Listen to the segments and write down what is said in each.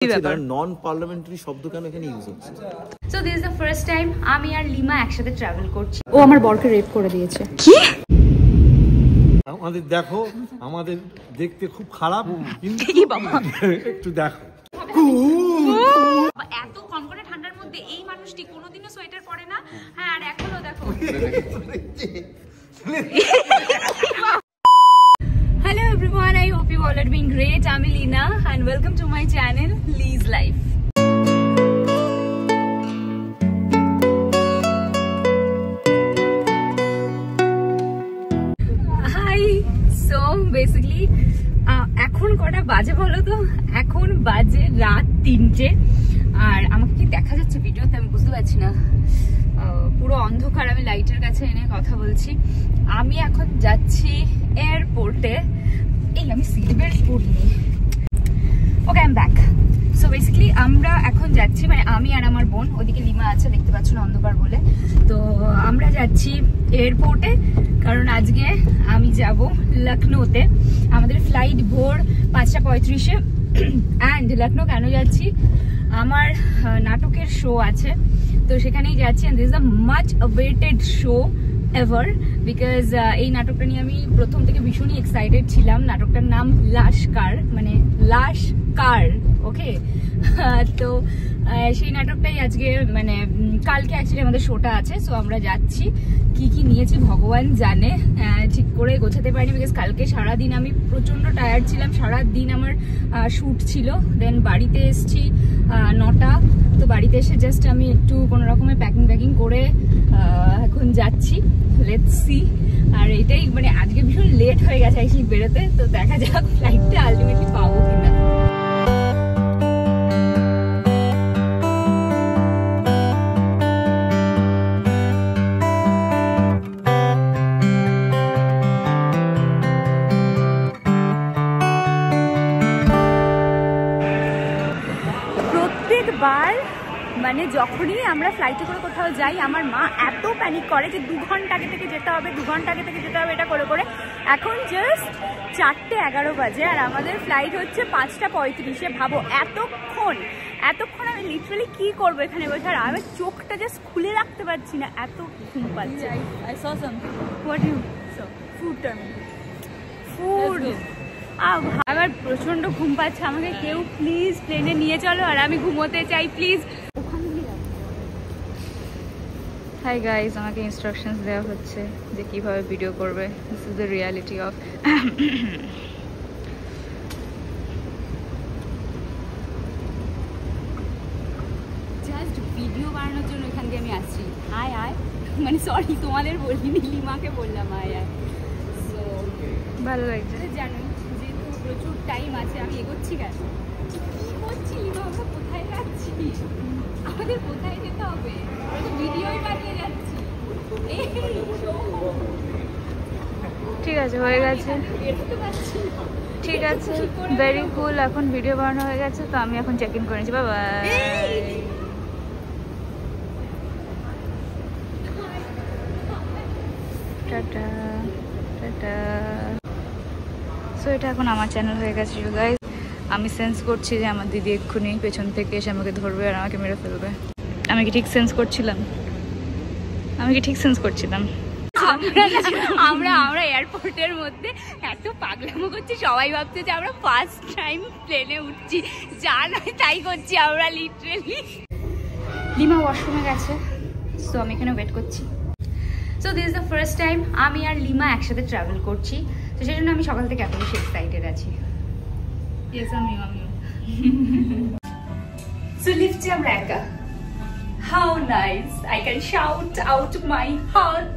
নন parliamentary শব্দ কেন এখানে ইউজ হচ্ছে? So this is the first time আমি আর লিমা একসাথে ট্রাভেল করছি। ও আমার বরকে রেপ করে দিয়েছে। কি? আমাদের দেখো, আমাদের দেখতে খুব খারাপ, কিন্তু একটু দেখো এত কনকনে ঠান্ডার মধ্যে এই মানুষটি কোনোদিনও সোয়েটার পরে না। হ্যাঁ, আর এখনো দেখো। Hello everyone, I hope you all are doing great. I'm Lina and welcome to my channel Lee's Life. Hi, so basically এখন কটা বাজে বলো তো? এখন বাজে রাত 3টে। আর আমাকে কি দেখা যাচ্ছে ভিডিওতে আমি বুঝতে পারছি না, পুরো অন্ধকার। আমি লাইটের কাছে এনে কথা বলছি। আমি এখন যাচ্ছি এয়ারপোর্টে। এই আমি সিট বেল্ট পরিনি। Okay, I am back. So basically আমরা এখন যাচ্ছি, মানে আমি আর আমার বোন, ওদিকে লিমা আছে দেখতে পাচ্ছ না অন্ধকার বলে। তো আমরা যাচ্ছি এয়ারপোর্টে, কারণ আজকে আমি যাব লখনৌতে। আমাদের ফ্লাইট ভোর 5:35-এ। অ্যান্ড লখনৌ কেন যাচ্ছি? আমার নাটকের শো আছে, তো সেখানেই যাচ্ছি। And this is the much awaited show ever, because এই নাটকটা নিয়ে আমি প্রথম থেকে ভীষণই এক্সাইটেড ছিলাম। নাটকটার নাম লাশকার, মানে লাশ কার। ওকে, তো সেই নাটকটাই আজকে, মানে কালকে অ্যাকচুয়ালি আমাদের শোটা আছে। সো আমরা যাচ্ছি। কি কি নিয়েছি ভগবান জানে, ঠিক করে গোছাতে পারিনি, বিকজ কালকে সারাদিন আমি প্রচন্ড টায়ার্ড ছিলাম। সারাদিন আমার শ্যুট ছিল। দেন বাড়িতে এসছি 9টা। তো বাড়িতে এসে জাস্ট আমি একটু কোনো রকমের প্যাকিং করে এখন যাচ্ছি। Let's see. আর এটাই, মানে আজকে ভীষণ লেট হয়ে গেছে এই বেরোতে। তো দেখা যাক ফ্লাইটটা আলটিমেটলি পাবো কিনা। প্রত্যেকবার মানে যখনই আমরা ফ্লাইটে করে কোথাও যাই, আমার মা এত প্যানিক করে যে 2 ঘন্টা আগে থেকে যেতে হবে, 2 ঘন্টা আগে থেকে যেতে হবে, এটা করে। এখন জাস্ট 4:11 বাজে আর আমাদের ফ্লাইট হচ্ছে 5:35-এ। ভাবো এতক্ষণ আমি লিটারালি কি করবো এখানে বসে। আর আমি চোখটা জাস্ট খুলে রাখতে পারছি না, এত ঘুম পাচ্ছে। ফুড আমার প্রচন্ড ঘুম পাচ্ছে। আমাকে কেউ প্লিজ প্লেনে নিয়ে চলো, আর আমি ঘুমোতে চাই প্লিজ। হাই গাইস, আমাকে ইনস্ট্রাকশনস দেওয়া হচ্ছে যে কিভাবে ভিডিও করবে। This is the reality of just video বানানোর জন্য এখান দিয়ে আমি আসছি। আয় মানে সরি, তোমাদের বলিনি, লিমাকে বললাম আয়। সো ভালো লাগছে, জানোই যেহেতু প্রচুর টাইম আছে। আমি এগোচ্ছি কেন, কি করছি লিমা? আমরা কোথায় যাচ্ছি? আমাদের কোথায় যেতে হবে? আমরা তো ভিডিওই বানিয়ে যাচ্ছি। ঠিক আছে, হয়ে গেছে। ঠিক আছে, ভেরি কুল। এখন ভিডিও বানানো হয়ে গেছে, তো আমি এখন চেক ইন করে নিচ্ছি। Bye bye. Tata tata. So এটা এখন আমার চ্যানেল হয়ে গেছে ইউ গাইস। আমি সেন্স করছি যে আমার দিদি এক্ষুনি পেছন থেকে এসে আমাকে ধরবে আর আমাকে মেরে ফেলবে। আমি কি ঠিক সেন্স করছিলাম? আমরা এয়ারপোর্টের মধ্যে এত পাগলামো করছি, সবাই ভাবছে যে আমরা ফার্স্ট টাইম প্লেনে উঠছি। যা নয় তাই করছি আমরা লিটারেলি। লিমা ওয়াশরুমে গেছে, সো আমি এখানে ওয়েট করছি। So this is the first time আমি আর লিমা একসাথে ট্রাভেল করছি। তো সেই জন্য আমি সকাল থেকে এত বেশি এক্সাইটেড আছি। আমিও সো লিফটে আমরা একা। How nice! I can shout out my heart,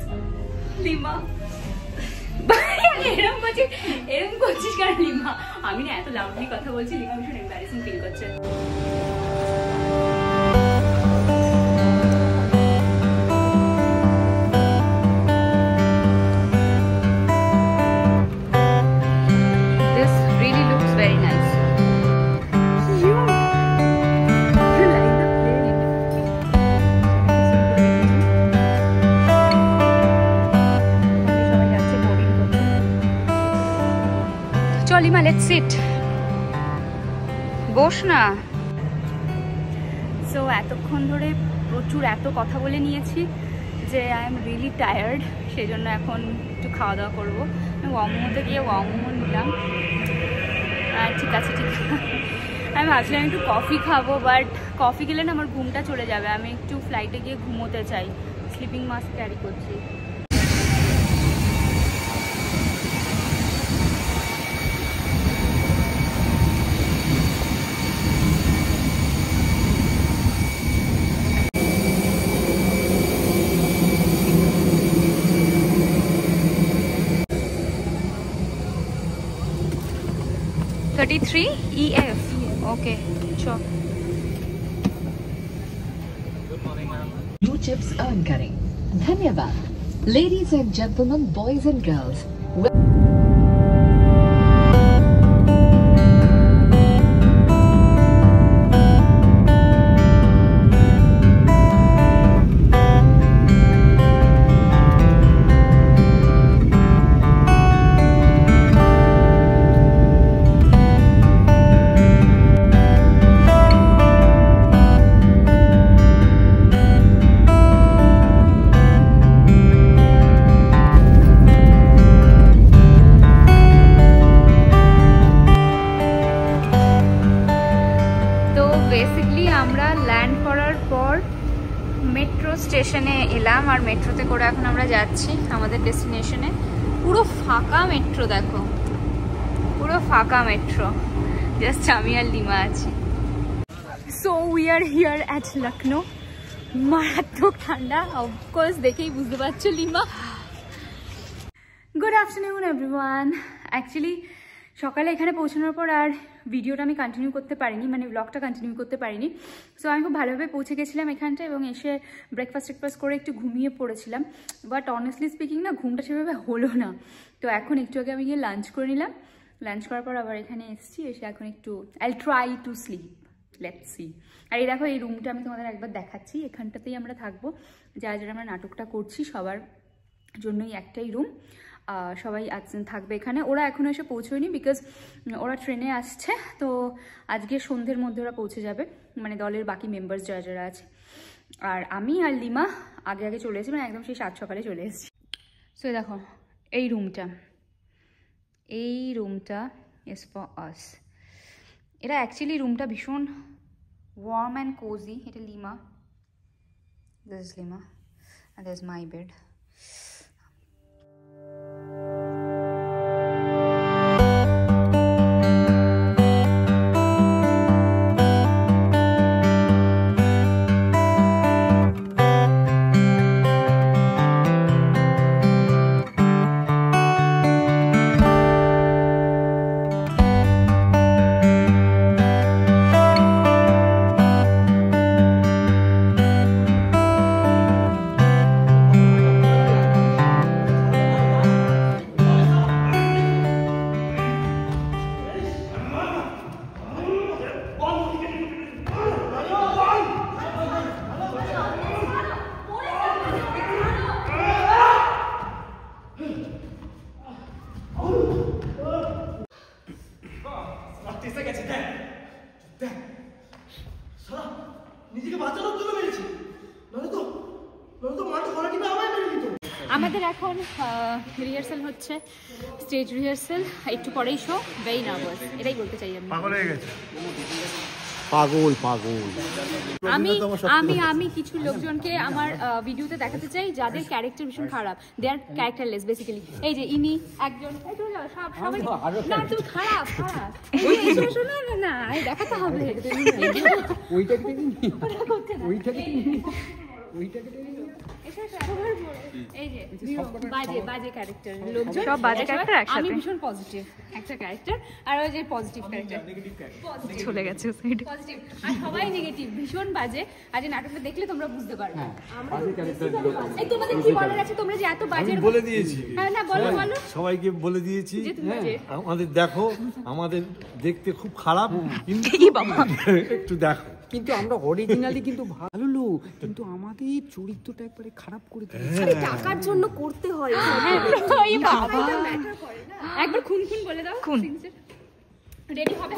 Lima. এরকম করছিস কেন লিমা? আমি না এত লাউডলি কথা বলছি, লিমা ভীষণ এম্বারেসিং ফিল করছে। This really looks very nice. Lima, let's sit. বস না। সো এতক্ষণ ধরে প্রচুর এত কথা বলে নিয়েছি যে আই এম রিয়েলি টায়ার্ড, সেই জন্য এখন একটু খাওয়া দাওয়া করবো। ওয়ামোতে গিয়ে ওয়ামো নিলাম। ঠিক আছে ঠিক আছে, আমি ভাবছিলাম একটু কফি খাবো, বাট কফি খেলে না আমার ঘুমটা চলে যাবে। আমি একটু ফ্লাইটে গিয়ে ঘুমোতে চাই, স্লিপিং মাস্ক ক্যারি করছি। EF. Okay, sure. Blue chips earn करें। धन्यवाद। Ladies and gentlemen, boys and girls. Metro স্টেশনে এলাম আর মেট্রোতে করে এখন আমরা যাচ্ছি আমাদের ডেস্টিনেশনে। পুরো ফাঁকা মেট্রো, দেখো পুরো ফাঁকা মেট্রো, জাস্ট আমি আর লিমা আছি। So we are here at Lucknow. মারাত্মক ঠান্ডা, অফকোর্স দেখেই বুঝতে পারছো lima. Good afternoon everyone. Actually সকালে এখানে পৌঁছানোর পর আর ভিডিওটা আমি কন্টিনিউ করতে পারিনি, মানে ব্লগটা কন্টিনিউ করতে পারিনি। সো আমি খুব ভালোভাবে পৌঁছে গেছিলাম এখানটা এবং এসে ব্রেকফাস্ট করে একটু ঘুমিয়ে পড়েছিলাম। বাট অনেস্টলি স্পিকিং না, ঘুমটা সেভাবে হলো না। তো এখন একটু আগে আমি গিয়ে লাঞ্চ করে নিলাম। লাঞ্চ করার পর আবার এখানে এসেছি, এসে এখন একটু I try to sleep, let's see. আর এই দেখো এই রুমটা আমি তোমাদের একবার দেখাচ্ছি। এখানটাতেই আমরা থাকবো, যারা যারা আমরা নাটকটা করছি সবার জন্যই একটাই রুম। সবাই থাকবে এখানে। ওরা এখনো এসে পৌঁছয়নি, বিকজ ওরা ট্রেনে আসছে। তো আজকে সন্ধ্যের মধ্যে ওরা পৌঁছে যাবে, মানে দলের বাকি মেম্বার্স যারা যারা আছে। আর আমি আর লিমা আগে আগে চলে এসেছি, মানে একদম সেই 7 সকালে চলে এসেছি। সো দেখো এই রুমটা ইজ ফর আস। এটা অ্যাকচুয়ালি রুমটা ভীষণ ওয়ার্ম অ্যান্ড কোজি। এটা lima, this is lima and this is my bed. আমাদের এখন রিহার্সাল হচ্ছে, স্টেজ রিহার্সাল, একটু পরেই শো। ভেরি নার্ভাস, এটাই বলতে চাই আমি। পাগল হয়ে গেছে, পাগল পাগল। আমি কিছু লোকজনকে আমার ভিডিওতে দেখাতে চাই যাদের ক্যারেক্টার ভীষণ খারাপ, দে আর ক্যারেক্টারলেস বেসিক্যালি। এই যে ইনি একজন, সবাই না তুমি খারাপ শোনো না, দেখাতে হবে। বাজে ক্যারেক্টার লোকজন, সব বাজে ক্যারেক্টার একসাথে। আমি ভীষণ পজিটিভ একটা ক্যারেক্টার, আর ওই যে পজিটিভ ক্যারেক্টার চলে গেছে পজিটিভ, আর সবাই নেগেটিভ, ভীষণ বাজে। আজ নাটকটা দেখলে তোমরা বুঝতে পারবে। এই তোমাদের কি বলার আছে? তোমরা যে এত বাজে বলে দিয়েছি। হ্যাঁ না, বলো সবাইকে বলে দিয়েছি। আমাদের দেখো, আমাদের দেখতে খুব খারাপ, কিন্তু একটু দেখো। কিন্তু আমরা অরিজিনালি কিন্তু ভালো লোক, কিন্তু আমাদের চরিত্রটা একবারে খারাপ করে দিয়েছে। টাকার জন্য করতে হয়। একবার খুন বলে দাও। খুন রেডি হবে।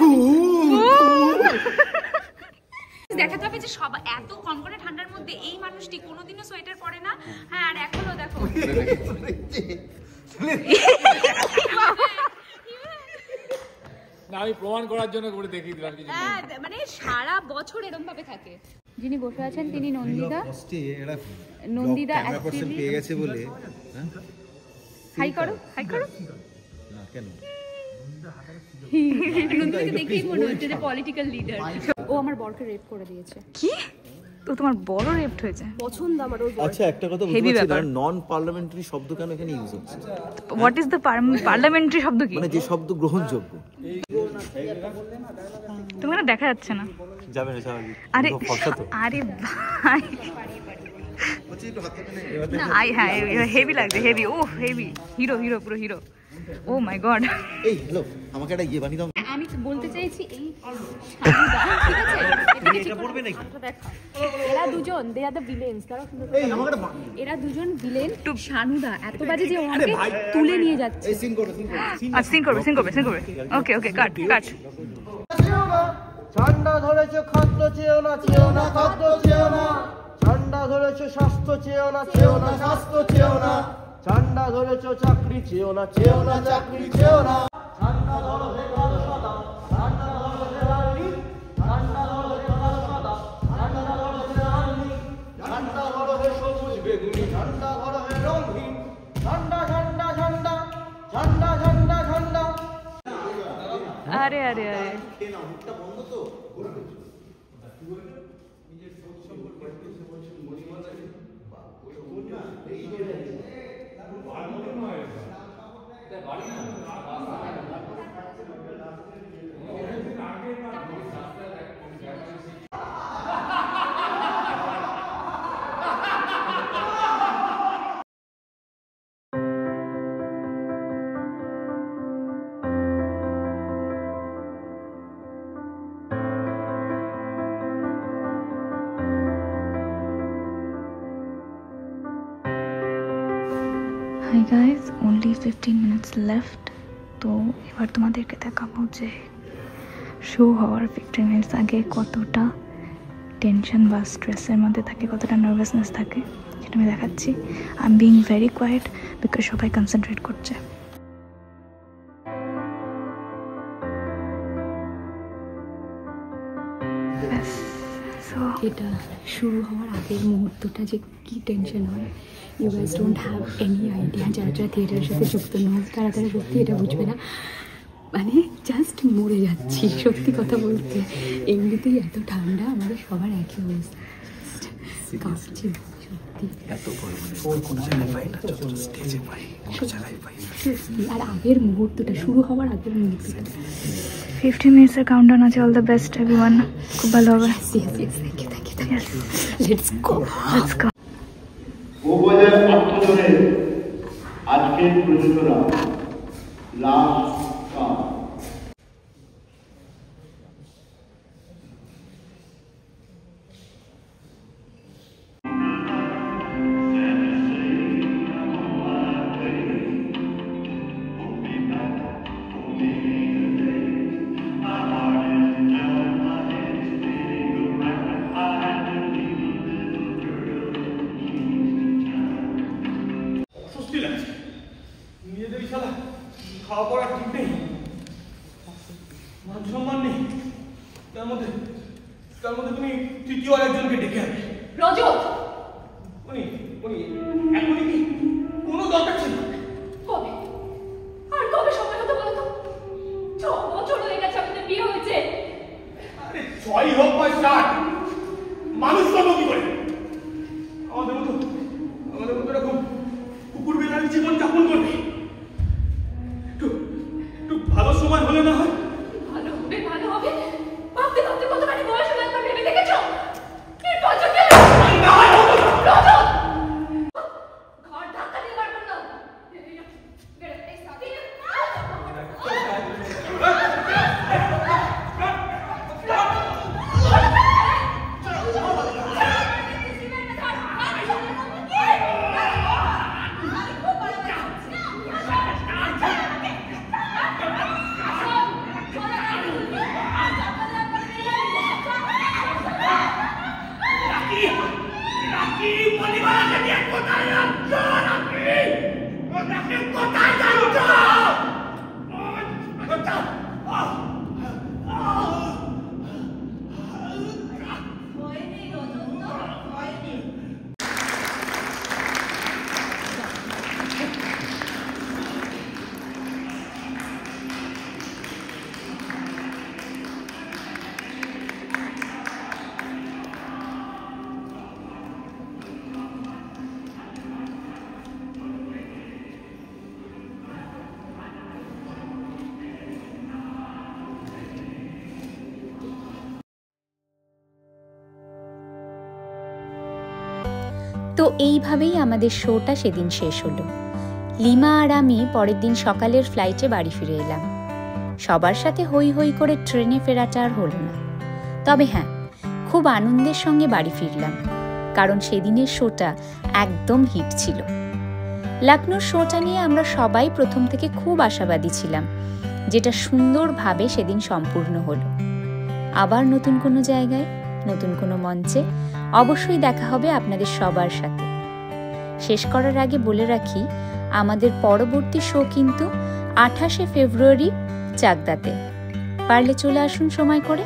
দেখাতে হবে যে সব এত কনকনে ঠান্ডার মধ্যে এই মানুষটি কোনোদিনও সোয়েটার পরে না। হ্যাঁ, আর এখনো দেখো না, আমি প্রমাণ করার জন্য করে দেখিয়ে দিলাম কিছু। হ্যাঁ, মানে সারা বছর এরকম ভাবে থাকে। যিনি বসে আছেন তিনি নন্দিতা। নন্দিতা অ্যাকচুয়ালি পেয়ে গেছে বলে। হাই করো, হাই করো। না কেন? নন্দিতাকে দেখেই মনে হচ্ছে যে পলিটিক্যাল লিডার। ও আমার বরকে রেপ করে দিয়েছে। কি? তো তোমার বড় রেপ হয়েছে? পছন্দ আমার ওর। আচ্ছা, একটা কথা বলতে চাই, নন পার্লামেন্টারি শব্দ কেন এখানে ইউজ হচ্ছে? হোয়াট ইজ দ্য পার্লামেন্টারি শব্দ কি? মানে যে শব্দ গ্রহণযোগ্য। তোমার দেখা যাচ্ছে না। যাবে না স্বাভাবিক। আরে আরে ভাই না, হ্যাঁ হেভি লাগছে, হেভি। ও হেভি, হিরো হিরো, পুরো হিরো। ও মাই গড। এই হ্যালো, আমাকে একটা ইয়ে বানিয়ে দাও। আমি বলতে চাইছি এই ঠিক আছে, এটা পড়বে নাকি? এরা দুজন দে আর দ্য ভিলেন্স। কারণ এরা দুজন ভিলেন। শানুদা এত বাজে যে ওনাকে তুলে নিয়ে যাচ্ছে। এই সিন করো, সিন করবে। ওকে ওকে, কাট। ঠান্ডা ধরেছে খাদ্য চেয়েও না, চেয়েও না খাদ্য চেয়েও না। ঠান্ডা ধরেছে স্বাস্থ্য চেয়েও না, চেয়েও না স্বাস্থ্য চেয়েও না। ঠান্ডা ধরেছে চাকরি চেয়েও না, চেয়েও না চাকরি চেয়েও না। ঠান্ডা ধরো হে কালো সাদা, ঠান্ডা ধরো হে লাল নীল, ঠান্ডা ধরো হে কালো সাদা, ঠান্ডা ধরো হে লাল নীল, ঠান্ডা ধরো হে সবুজ বেগুনি, ঠান্ডা ধরো হে রঙিন। ঠান্ডা ঠান্ডা ঠান্ডা ঠান্ডা ঠান্ডা ঠান্ডা। আরে Hi guys, only 15 minutes left. তো এবার তোমাদেরকে দেখাবো যে শো হওয়ার 15 মিনিটস আগে কতটা টেনশন বা স্ট্রেসের মধ্যে থাকে, কতটা নার্ভাসনেস থাকে সেটা আমি দেখাচ্ছি। I am being very quiet because সবাই কনসেন্ট্রেট করছে। এটা শুরু হওয়ার আগের মুহূর্তটা যে কি টেনশন হয়, you guys don't have any idea. যারা যারা থিয়েটারের সাথে যুক্ত নয় তারা সত্যি এটা বুঝবে না। মানে জাস্ট মরে যাচ্ছি সত্যি কথা বলতে। এমনিতেই এত ঠান্ডা, আমাদের সবার একই অবস্থা, কাঁপছি সত্যি। আর আগের মুহূর্তটা, শুরু হওয়ার আগের মুহূর্তটা। 15 মিনিটসের কাউন্টডাউন আছে। অল দ্য বেস্ট এভরিওয়ান, খুব ভালো হবে। Let's go. বহুবাজার আত্মজনের আজকের প্রযোজনা লাস্ট কাম। খাওয়া পড়া ঠিক নেই, মান সম্মান নেই, তার মধ্যে তুমি তৃতীয় আরেকজনকে ডেকে আনবে। রজত, উনি এখনই কি কোনো দরকার ছিল? কবে আর কবে সময় হতো বলো তো? 6 বছর হয়ে গেছে আমাদের বিয়ে হয়েছে। আরে 6 হোক বা 60, মানুষ কত কি করে? আমাদের মতো এরকম কুকুর বেলার জীবন যাপন করবে। একটু ভালো সময় হলে না হয়? ভালো হবে ভাবতে ভাবতে কতখানি বয়স হলো একবার ভেবে দেখেছো? এরপর যদি রজত ঘর ধাক্কা দিয়ে বার করলো। তো এইভাবেই আমাদের শোটা সেদিন শেষ হলো। লিমা আর আমি পরের দিন সকালের ফ্লাইটে বাড়ি ফিরে এলাম। সবার সাথে হই হই করে ট্রেনে ফেরাটা আর হলো না। তবে হ্যাঁ, খুব আনন্দের সঙ্গে বাড়ি ফিরলাম, কারণ সেদিনের শোটা একদম হিট ছিল। লখনৌর শোটা নিয়ে আমরা সবাই প্রথম থেকে খুব আশাবাদী ছিলাম, যেটা সুন্দরভাবে সেদিন সম্পূর্ণ হলো। আবার নতুন কোনো জায়গায়, নতুন কোনো মঞ্চে অবশ্যই দেখা হবে আপনাদের সবার সাথে। শেষ করার আগে বলে রাখি, আমাদের পরবর্তী শো কিন্তু 28শে ফেব্রুয়ারি চাকদাতে। পারলে চলে আসুন সময় করে।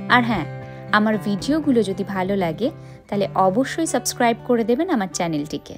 আর হ্যাঁ, আমার ভিডিওগুলো যদি ভালো লাগে তাহলে অবশ্যই সাবস্ক্রাইব করে দেবেন আমার চ্যানেলটিকে।